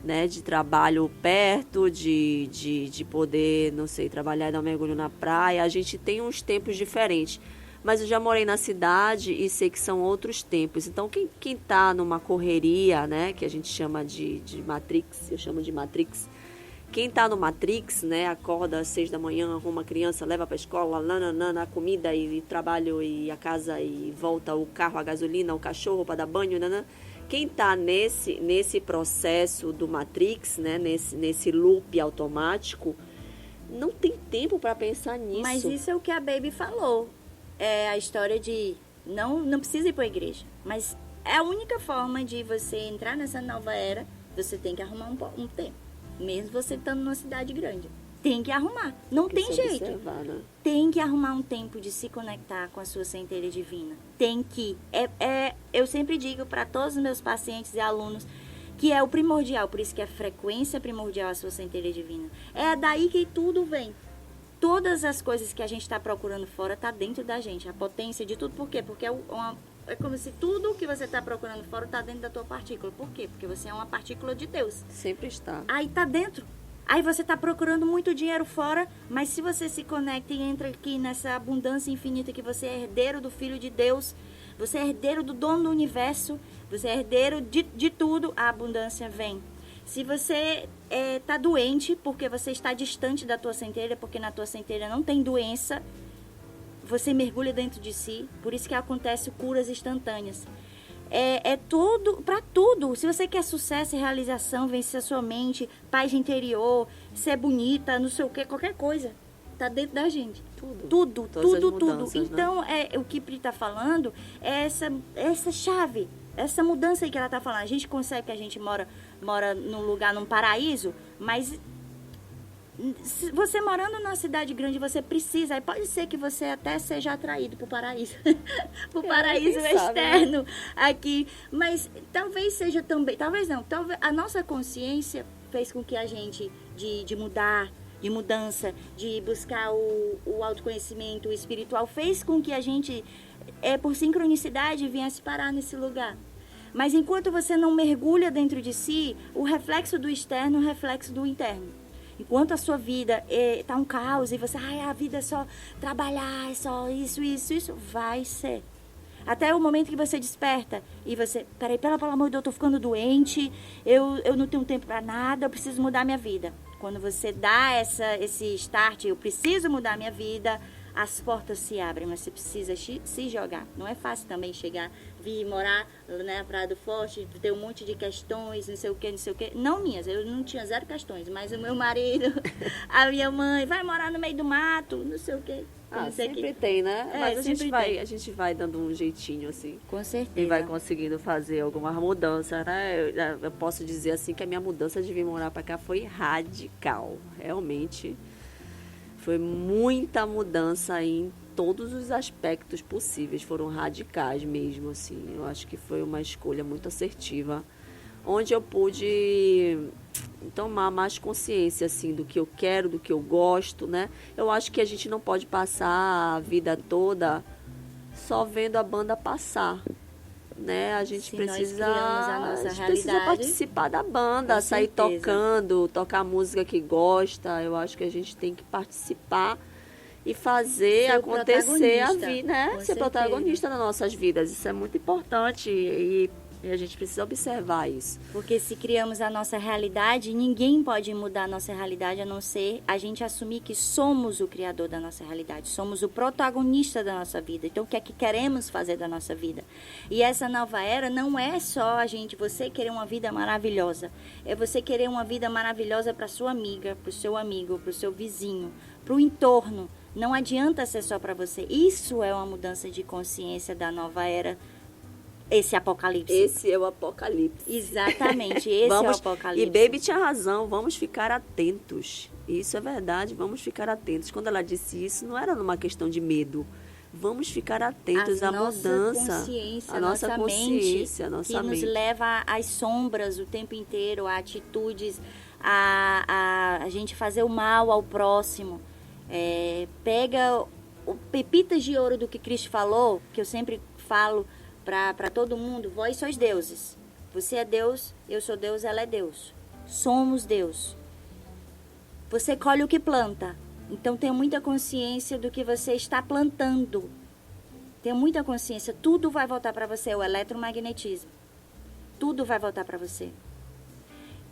né? De trabalho perto, de poder, não sei, trabalhar e dar um mergulho na praia. A gente tem uns tempos diferentes. Mas eu já morei na cidade e sei que são outros tempos. Então, quem está numa correria, né, que a gente chama de Matrix, eu chamo de Matrix. Quem está no Matrix, né, acorda às 6 da manhã, arruma a criança, leva para a escola, a comida e trabalho e a casa e volta o carro, a gasolina, o cachorro para dar banho, Quem está nesse processo do Matrix, né, nesse loop automático, não tem tempo para pensar nisso. Mas isso é o que a Baby falou. É a história de não precisa ir para a igreja, mas é a única forma de você entrar nessa nova era. Você tem que arrumar um tempo, mesmo você estando numa cidade grande, tem que arrumar, não tem jeito, né? Tem que arrumar um tempo de se conectar com a sua centelha divina, tem que, eu sempre digo para todos os meus pacientes e alunos que é o primordial, por isso que a frequência primordial é a sua centelha divina, é daí que tudo vem. Todas as coisas que a gente está procurando fora está dentro da gente. A potência de tudo. Por quê? Porque é é como se tudo que você está procurando fora está dentro da tua partícula. Por quê? Porque você é uma partícula de Deus. Sempre está. Aí está dentro. Aí você está procurando muito dinheiro fora, mas se você se conecta e entra aqui nessa abundância infinita que você é herdeiro do Filho de Deus, você é herdeiro do dono do universo, você é herdeiro de tudo, a abundância vem. Se você está doente porque você está distante da tua centelha, porque na tua centelha não tem doença, você mergulha dentro de si, por isso que acontece curas instantâneas. É tudo, para tudo. Se você quer sucesso e realização, vencer a sua mente, paz interior, ser bonita, não sei o que, qualquer coisa, tá dentro da gente. Tudo. Então, o que Pri tá falando é essa chave, essa mudança aí que ela tá falando. A gente consegue que a gente mora num lugar, num paraíso, mas você morando numa cidade grande, você precisa, aí pode ser que você até seja atraído pro paraíso, pro paraíso externo aqui, mas talvez seja também, talvez não, talvez a nossa consciência fez com que a gente, de mudar, de mudança, de buscar o autoconhecimento espiritual, fez com que a gente, por sincronicidade, viesse parar nesse lugar. Mas enquanto você não mergulha dentro de si, o reflexo do externo é o reflexo do interno. Enquanto a sua vida está um caos e você, a vida é só trabalhar, é só isso, vai ser. Até o momento que você desperta e você, pelo amor de Deus, eu estou ficando doente, eu não tenho tempo para nada, eu preciso mudar minha vida. Quando você dá esse start, eu preciso mudar minha vida, as portas se abrem, mas você precisa se jogar. Não é fácil também chegar, vir morar na Praia do Forte, ter um monte de questões, não sei o que. Não minhas, eu não tinha 0 questões, mas o meu marido, a minha mãe, vai morar no meio do mato, não sei o que. Sempre tem, né? Mas a gente vai dando um jeitinho, assim. Com certeza. E vai conseguindo fazer alguma mudança, né? Eu posso dizer, assim, que a minha mudança de vir morar pra cá foi radical. Realmente, foi muita mudança em todos os aspectos possíveis. Foram radicais mesmo, assim. Eu acho que foi uma escolha muito assertiva, onde eu pude tomar mais consciência, assim, do que eu quero, do que eu gosto, né? Eu acho que a gente não pode passar a vida toda só vendo a banda passar, né? A gente precisa participar da banda, sair tocando, tocar a música que gosta. Eu acho que a gente tem que participar e fazer acontecer a vida, né? Ser protagonista das nossas vidas. Isso é muito importante e a gente precisa observar isso. Porque se criamos a nossa realidade, ninguém pode mudar a nossa realidade a não ser a gente assumir que somos o criador da nossa realidade, somos o protagonista da nossa vida. Então, o que é que queremos fazer da nossa vida? E essa nova era não é só você querer uma vida maravilhosa. É você querer uma vida maravilhosa para sua amiga, para o seu amigo, para o seu vizinho, para o entorno. Não adianta ser só para você. Isso é uma mudança de consciência da nova era. Esse apocalipse. Esse é o apocalipse. Exatamente, esse é o apocalipse. E Baby tinha razão, vamos ficar atentos. Isso é verdade, vamos ficar atentos. Quando ela disse isso, não era numa questão de medo. Vamos ficar atentos à mudança. A nossa consciência, a nossa mente. Que nos leva às sombras o tempo inteiro, a atitudes, a gente fazer o mal ao próximo. Pega pepitas de ouro do que Cristo falou, que eu sempre falo para todo mundo: vós sois deuses. Você é Deus, eu sou Deus, ela é Deus. Somos Deus. Você colhe o que planta. Então tenha muita consciência do que você está plantando. Tenha muita consciência. Tudo vai voltar para você. O eletromagnetismo. Tudo vai voltar para você.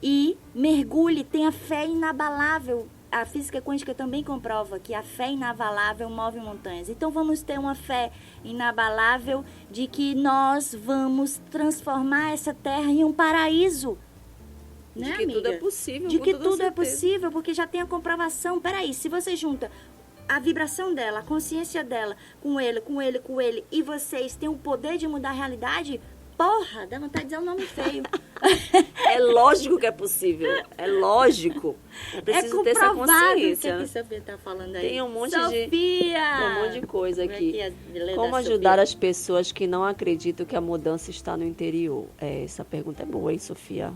E mergulhe, tenha fé inabalável. A física quântica também comprova que a fé inabalável move montanhas. Então vamos ter uma fé inabalável de que nós vamos transformar essa terra em um paraíso. Né, de que amiga? Tudo é possível. De que tudo é possível, porque já tem a comprovação. Peraí, se você junta a vibração dela, a consciência dela, com ele, e vocês têm o poder de mudar a realidade, porra, dá vontade de dizer um nome feio. É lógico que é possível. É lógico. É preciso ter essa consciência. O que a Sofia tá falando aí? Tem um monte de coisa aqui. Como ajudar as pessoas que não acreditam que a mudança está no interior? Essa pergunta é boa, hein, Sofia?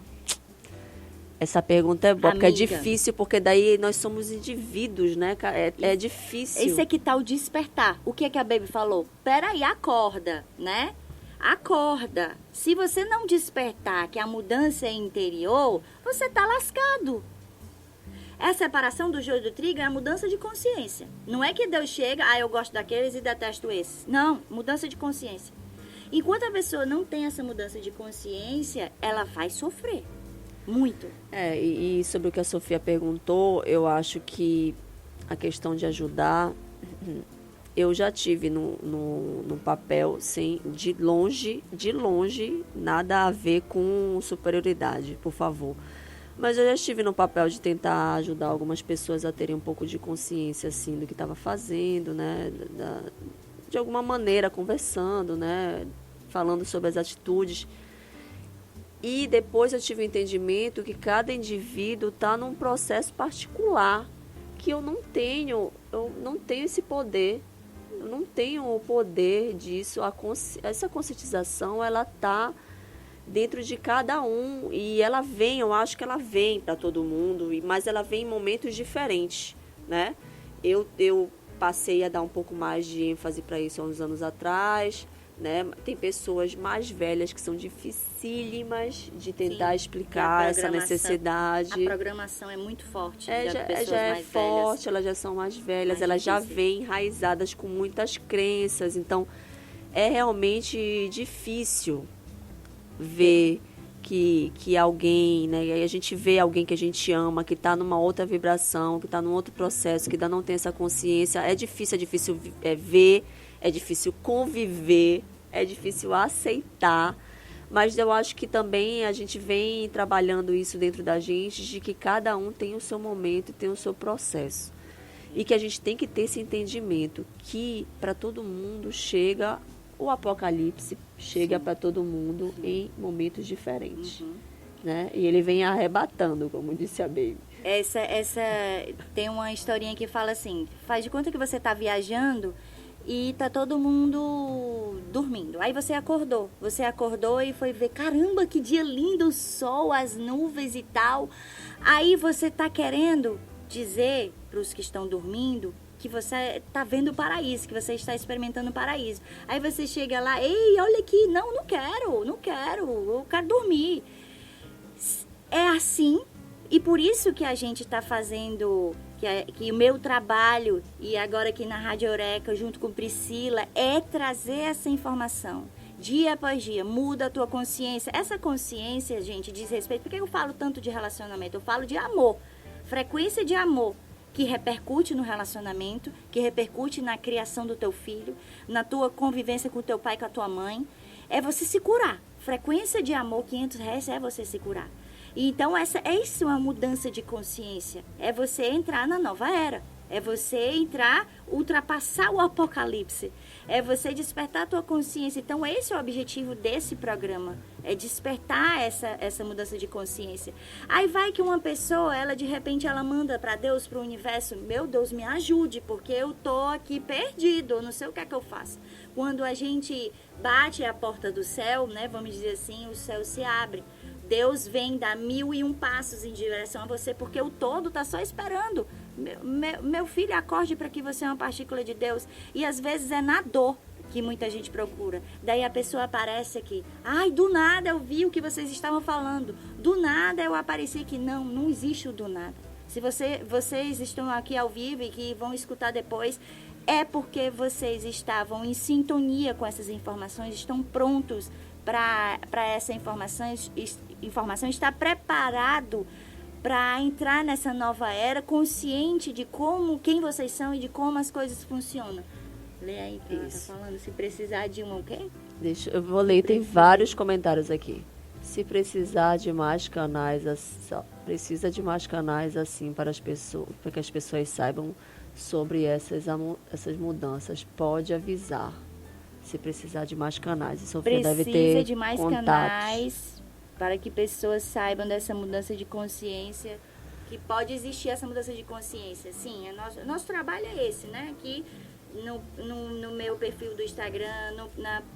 Essa pergunta é boa, porque é difícil, porque daí nós somos indivíduos, né? É difícil. Esse aqui tá o despertar. O que é que a Baby falou? Peraí, acorda, né? Acorda. Se você não despertar que a mudança é interior, você está lascado. A separação do joio e do trigo é a mudança de consciência. Não é que Deus chega, eu gosto daqueles e detesto esses. Não, mudança de consciência. Enquanto a pessoa não tem essa mudança de consciência, ela vai sofrer. Muito. E sobre o que a Sofia perguntou, eu acho que a questão de ajudar, eu já tive no papel, sem, de longe, nada a ver com superioridade, por favor. Mas eu já estive no papel de tentar ajudar algumas pessoas a terem um pouco de consciência, assim, do que estava fazendo, né? De alguma maneira, conversando, né? Falando sobre as atitudes. E depois eu tive o entendimento que cada indivíduo está num processo particular, que eu não tenho esse poder. Eu não tenho o poder disso. Essa conscientização, ela está dentro de cada um, e ela vem, eu acho que ela vem para todo mundo, mas ela vem em momentos diferentes, né? Eu passei a dar um pouco mais de ênfase para isso há uns anos atrás, né? Tem pessoas mais velhas que são dificílimas de tentar explicar essa necessidade. A programação é muito forte. Já é forte, elas já são mais velhas, elas já vêm enraizadas com muitas crenças, então é realmente difícil ver que alguém, né, e aí a gente vê alguém que a gente ama, que está numa outra vibração, que está num outro processo, que ainda não tem essa consciência. É difícil ver, é difícil conviver, é difícil aceitar, mas eu acho que também a gente vem trabalhando isso dentro da gente, de que cada um tem o seu momento, tem o seu processo. E que a gente tem que ter esse entendimento que para todo mundo chega o apocalipse, chega para todo mundo em momentos diferentes, né? E ele vem arrebatando, como disse a Baby. Essa tem uma historinha que fala assim: faz de conta que você está viajando e tá todo mundo dormindo. Aí você acordou e foi ver, caramba, que dia lindo, o sol, as nuvens e tal. Aí você tá querendo dizer para os que estão dormindo que você está vendo o paraíso, que você está experimentando o paraíso. Aí você chega lá, ei, olha aqui, não quero, eu quero dormir. É assim, e por isso que a gente está fazendo, que o meu trabalho, e agora aqui na Rádio Eureka, junto com Priscila, é trazer essa informação. Dia após dia, muda a tua consciência. Essa consciência, gente, diz respeito. Por que eu falo tanto de relacionamento? Eu falo de amor, frequência de amor, que repercute no relacionamento, que repercute na criação do teu filho, na tua convivência com o teu pai e com a tua mãe. É você se curar. Frequência de amor, R$500 é você se curar. E então, isso é uma mudança de consciência. É você entrar na nova era. É você ultrapassar o apocalipse. É você despertar a tua consciência. Então, esse é o objetivo desse programa. É despertar essa mudança de consciência. Aí vai que uma pessoa, de repente, ela manda para Deus, para o universo: meu Deus, me ajude, porque eu tô aqui perdido, eu não sei o que é que eu faço. Quando a gente bate a porta do céu, né, vamos dizer assim, o céu se abre. Deus vem dar 1001 passos em direção a você, porque o todo está só esperando. Meu filho, acorde para que você é uma partícula de Deus. E às vezes é na dor que muita gente procura. Daí a pessoa aparece aqui. Ai, do nada eu vi o que vocês estavam falando. Do nada eu apareci aqui. Não existe o do nada. Se vocês estão aqui ao vivo e que vão escutar depois, é porque vocês estavam em sintonia com essas informações, estão prontos para essa informação, está preparado para entrar nessa nova era, consciente de quem vocês são e de como as coisas funcionam. Lê aí que ela tá falando, se precisar de o quê? Eu vou ler, tem vários comentários aqui. Se precisar de mais canais, precisa de mais canais assim para que as pessoas saibam sobre essas mudanças. Pode avisar. Se precisar de mais canais. A Sofia deve ter precisa de mais contatos. Canais para que pessoas saibam dessa mudança de consciência, que pode existir essa mudança de consciência. Sim, nosso trabalho é esse, né? Aqui no meu perfil do Instagram,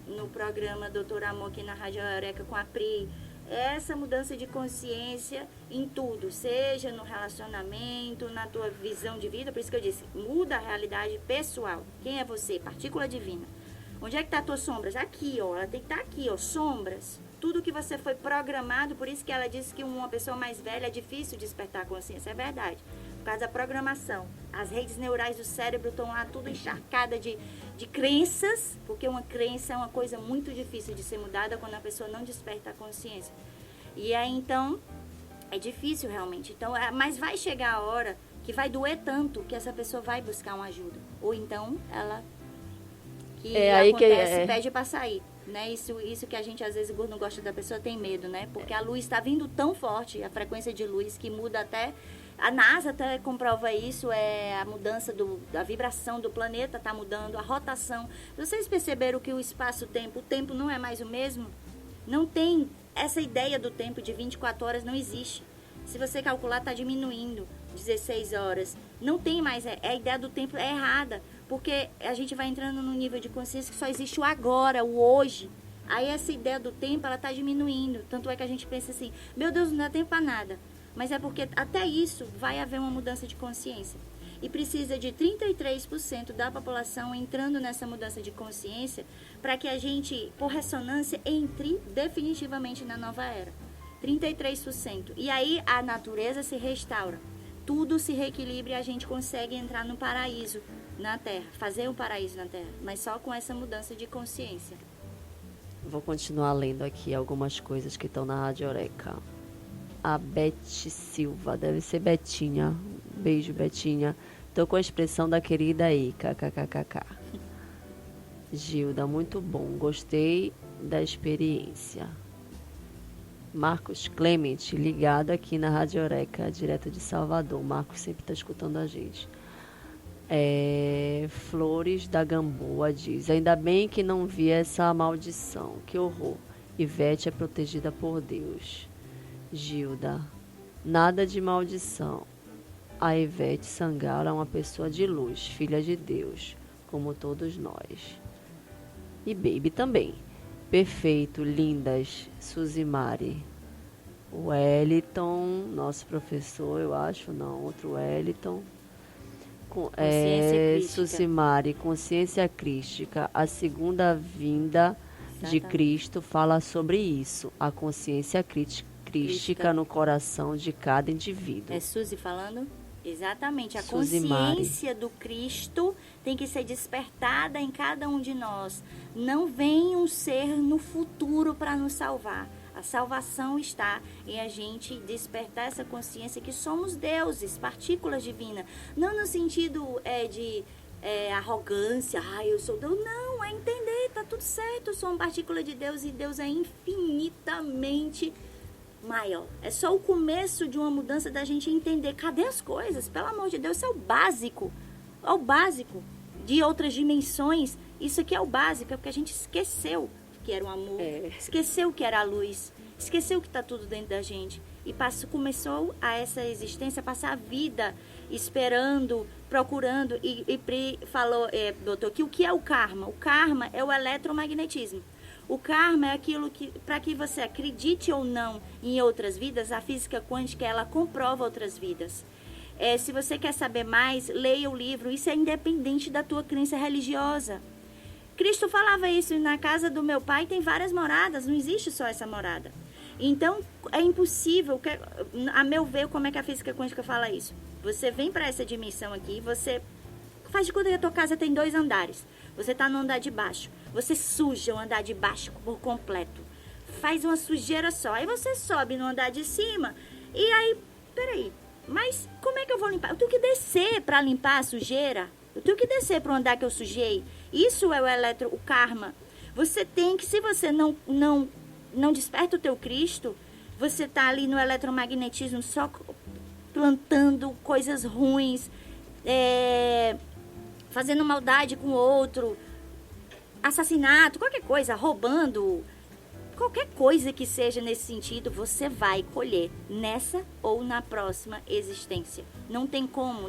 no programa Doutor Amor aqui na Rádio Eureka com a Pri, essa mudança de consciência em tudo, seja no relacionamento, na tua visão de vida. Por isso que eu disse, muda a realidade pessoal. Quem é você? Partícula divina. Onde é que tá as tuas sombras? Aqui, ó. Ela tem que estar aqui, ó. Sombras. Tudo que você foi programado, por isso que ela disse que uma pessoa mais velha é difícil despertar a consciência. É verdade. Por causa da programação. As redes neurais do cérebro estão lá tudo encharcada de crenças, porque uma crença é uma coisa muito difícil de ser mudada quando a pessoa não desperta a consciência. E aí, então, é difícil realmente. Então, mas vai chegar a hora que vai doer tanto que essa pessoa vai buscar uma ajuda. Ou então, ela que acontece, pede para sair. Né? Isso que a gente, às vezes, não gosta da pessoa, tem medo, né? Porque a luz está vindo tão forte, a frequência de luz que muda até... A NASA até comprova isso, a mudança da vibração do planeta está mudando, a rotação. Vocês perceberam que o espaço-tempo, o tempo não é mais o mesmo? Não tem essa ideia do tempo de 24 horas, não existe. Se você calcular, está diminuindo 16 horas. Não tem mais, a ideia do tempo é errada, porque a gente vai entrando num nível de consciência que só existe o agora, o hoje. Aí essa ideia do tempo, ela está diminuindo. Tanto é que a gente pensa assim, meu Deus, não dá tempo para nada. Mas é porque até isso vai haver uma mudança de consciência. E precisa de 33% da população entrando nessa mudança de consciência para que a gente, por ressonância, entre definitivamente na nova era. 33%. E aí a natureza se restaura. Tudo se reequilibra e a gente consegue entrar no paraíso na Terra. Fazer um paraíso na Terra. Mas só com essa mudança de consciência. Vou continuar lendo aqui algumas coisas que estão na Rádio Eureka. A Beth Silva, deve ser Betinha. Beijo, Betinha. Tô com a expressão da querida aí, kkkk. Gilda, muito bom. Gostei da experiência. Marcos Clement, ligado aqui na Rádio Eureka, direto de Salvador. O Marcos sempre está escutando a gente. Flores da Gamboa diz, ainda bem que não vi essa maldição. Que horror. Ivete é protegida por Deus. Gilda, nada de maldição. A Ivete Sangalo é uma pessoa de luz, filha de Deus, como todos nós. E Baby também. Perfeito, lindas. Suzimari. Wellington, nosso professor, eu acho, não, outro Wellington. Suzimari, consciência crística. A segunda vinda de Cristo fala sobre isso, a consciência crística no coração de cada indivíduo. É Suzy falando? Exatamente. A Suzimari. Consciência do Cristo tem que ser despertada em cada um de nós. Não vem um ser no futuro para nos salvar. A salvação está em a gente despertar essa consciência que somos deuses, partículas divinas. Não no sentido de arrogância, eu sou Deus. Não, é entender, tá tudo certo. Eu sou uma partícula de Deus e Deus é infinitamente maior. É só o começo de uma mudança da gente entender cadê as coisas. Pelo amor de Deus, isso é o básico. É o básico de outras dimensões. Isso aqui é o básico, é porque a gente esqueceu que era o amor, esqueceu que era a luz, esqueceu que está tudo dentro da gente. E começou a essa existência, a passar a vida esperando, procurando. E Pri falou, doutor, que o que é o karma? O karma é o eletromagnetismo. O karma é aquilo que, para que você acredite ou não em outras vidas, a física quântica, ela comprova outras vidas. Se você quer saber mais, leia o livro. Isso é independente da tua crença religiosa. Cristo falava isso, na casa do meu pai tem várias moradas, não existe só essa morada. Então, é impossível, a meu ver, como é que a física quântica fala isso? Você vem para essa dimensão aqui, você faz de conta que a tua casa tem 2 andares. Você está no andar de baixo. Você suja o andar de baixo por completo. Faz uma sujeira só. Aí você sobe no andar de cima. E aí, peraí, mas como é que eu vou limpar? Eu tenho que descer para limpar a sujeira. Eu tenho que descer para o andar que eu sujei. Isso é o karma. Você tem que, se você não desperta o teu Cristo, você está ali no eletromagnetismo só plantando coisas ruins, fazendo maldade com o outro, assassinato, qualquer coisa, roubando, qualquer coisa que seja nesse sentido, você vai colher nessa ou na próxima existência. Não tem como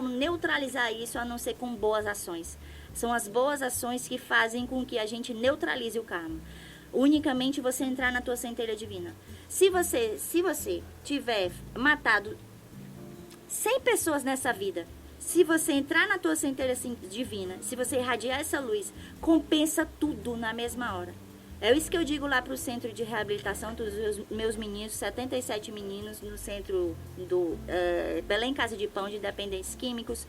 neutralizar isso a não ser com boas ações. São as boas ações que fazem com que a gente neutralize o karma. Unicamente você entrar na tua centelha divina. Se você tiver matado 100 pessoas nessa vida, Se você entrar na tua centelha divina, se você irradiar essa luz, compensa tudo na mesma hora. É isso que eu digo lá para o centro de reabilitação dos meus meninos, 77 meninos no centro do Belém Casa de Pão de Dependentes Químicos,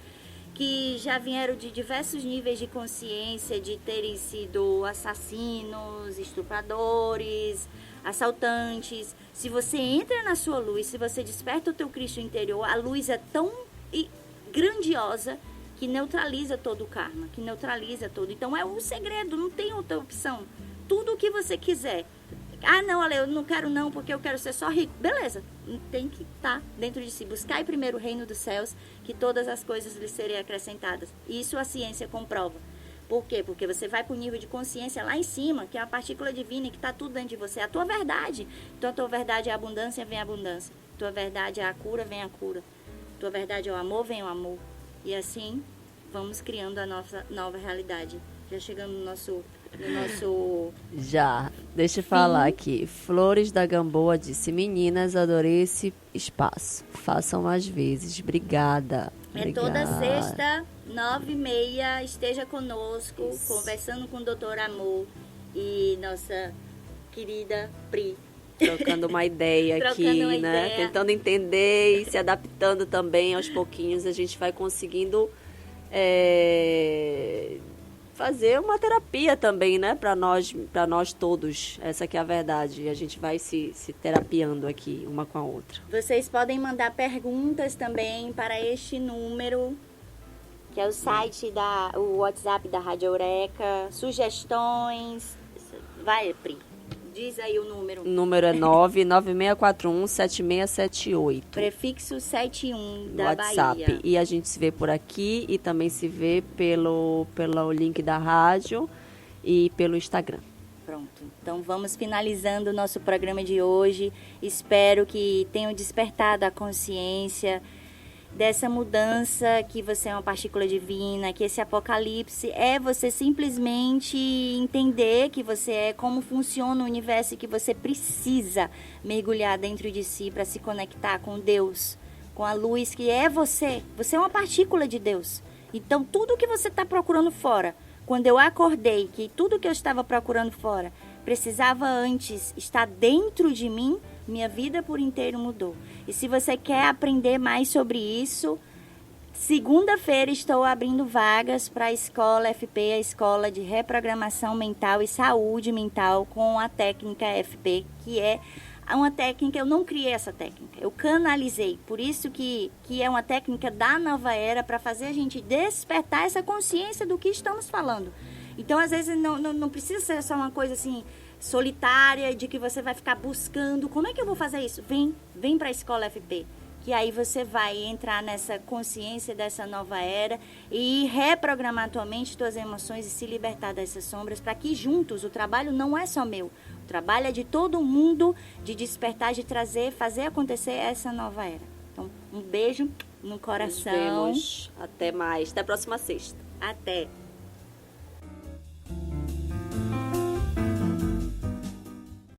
que já vieram de diversos níveis de consciência, de terem sido assassinos, estupradores, assaltantes. Se você entra na sua luz, se você desperta o teu Cristo interior, a luz é tão grandiosa que neutraliza todo o karma, que neutraliza tudo. Então é um segredo, não tem outra opção. Tudo o que você quiser. Ah, não, Ale, eu não quero não, porque eu quero ser só rico. Beleza, tem que estar dentro de si. Buscar primeiro o reino dos céus, que todas as coisas lhe serem acrescentadas. Isso a ciência comprova. Por quê? Porque você vai para o nível de consciência lá em cima, que é a partícula divina e que está tudo dentro de você. É a tua verdade. Então a tua verdade é a abundância, vem a abundância. A tua verdade é a cura, vem a cura. A tua verdade é o amor, vem o amor. E assim, vamos criando a nossa nova realidade. Já chegando no nosso... Já, deixa eu falar aqui. Flores da Gamboa disse: meninas, adorei esse espaço. Façam mais vezes. Obrigada. Toda sexta, 9h30, esteja conosco, conversando com o Doutor Amor e nossa querida Pri. Trocando uma ideia aqui, né? Tentando entender e se adaptando também aos pouquinhos. A gente vai conseguindo fazer uma terapia também, né? Para nós todos. Essa que é a verdade. A gente vai se terapiando aqui, uma com a outra. Vocês podem mandar perguntas também para este número, que é o site o WhatsApp da Rádio Eureka, sugestões. Vai, Pri. Diz aí o número. O número é 996417678. Prefixo 71 da WhatsApp. Bahia. E a gente se vê por aqui e também se vê pelo link da rádio e pelo Instagram. Pronto. Então vamos finalizando o nosso programa de hoje. Espero que tenham despertado a consciência dessa mudança, que você é uma partícula divina, que esse apocalipse é você simplesmente entender que você é, como funciona o universo e que você precisa mergulhar dentro de si para se conectar com Deus, com a luz que é você. Você é uma partícula de Deus. Então tudo que você está procurando fora, quando eu acordei que tudo que eu estava procurando fora precisava antes estar dentro de mim, minha vida por inteiro mudou. E se você quer aprender mais sobre isso, segunda-feira estou abrindo vagas para a Escola FP, a Escola de Reprogramação Mental e Saúde Mental, com a técnica FP, que é uma técnica, eu não criei essa técnica, eu canalizei. Por isso que é uma técnica da nova era, para fazer a gente despertar essa consciência do que estamos falando. Então, às vezes, não precisa ser só uma coisa assim solitária, de que você vai ficar buscando. Como é que eu vou fazer isso? Vem para a Escola FP, que aí você vai entrar nessa consciência dessa nova era e reprogramar tua mente, tuas emoções e se libertar dessas sombras, para que juntos, o trabalho não é só meu, o trabalho é de todo mundo, de despertar, de trazer, fazer acontecer essa nova era. Então, um beijo no coração. Nos vemos. Até mais. Até a próxima sexta. Até.